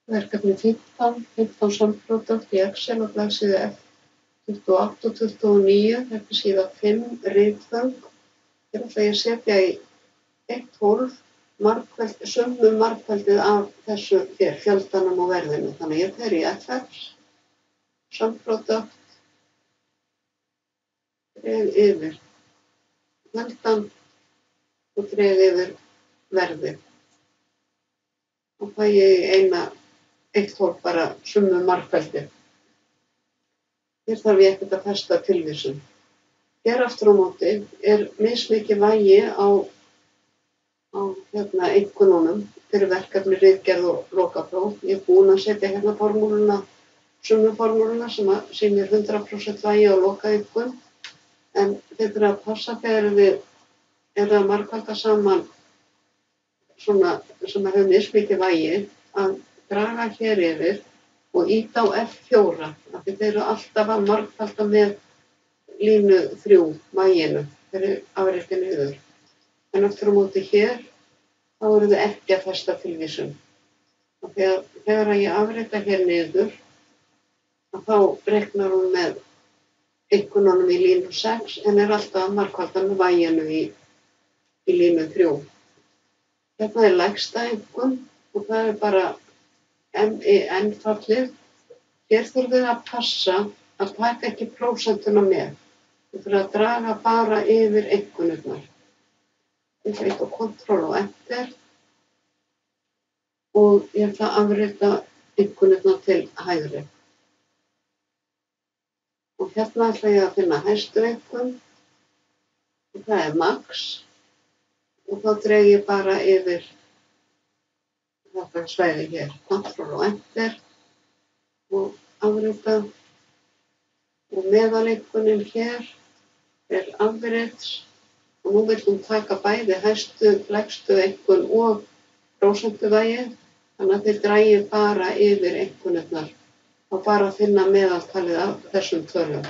Verkefni 15 samprodukt í Excel á blaðsíðu F28 og 29, þetta síða 5 ritföng. Hér ætla ég að setja í eitt hólf sömu margfeldið af þessu hér, fjöldanum og verðinu. Þannig ég fer í FX, samprodukt, dreg yfir fjöldan og dreg yfir verðið. Og fæ ég í eitt hólf bara sömu margfeldið. Hér þarf ég ekkert að festa tilvísun. Hér aftur á móti mismikið vægi á einkunnunum fyrir verkefni, ritgerð og lokapróf. Ég búin að setja hérna formúluna, sömu formúluna sem sýnir 100% vægi á lokaeinkunn. En þið þurfa að passa þegar þið eru að margfalda saman svona sem hefur mismikið vægi að draga hér yfir og ýta á F4 af því þeir eru alltaf að margfalda með línu 3 væginu fyrir afriti niður. En aftur á móti hér þá eru þið ekki að festa tilvísun. Þegar ég afrita hér niður þá reiknar hún með einkunnunum í línu 6 en alltaf að margfalda með væginu í línu 3. Hérna lægsta einkunn og það bara MIN-fallið. Hér þurfum við að passa að taka ekki prósentuna með. Við þurfum að draga bara yfir einkunnirnar. Ég ætla að Ctrl og Enter og ég ætla að afrita einkunnirnar til hægri. Og hérna ætla ég að finna hæstu einkunn og það max og þá dreg ég bara yfir þetta svæði hér, Ctrl og Enter og afrita og meðaleinkunnin hér afrits og nú vil hún taka bæði hæstu, lægstu einkunn og prósentuvægið þannig að þið dragið bara yfir einkunnirnar og bara finna meðaltalið af þessum tölum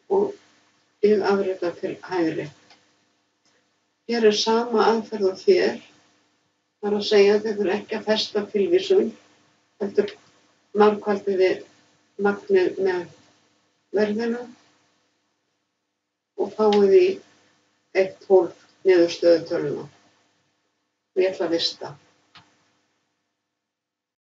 og ég afrita til hægri. Hér sama aðferð og hér. Það er að segja að þið þurfa ekki að festa tilvísun, heldur margfaldið við magnið með verðinu og fáið í eitt hólf niðurstöðutöluna. Og ég ætla að vista.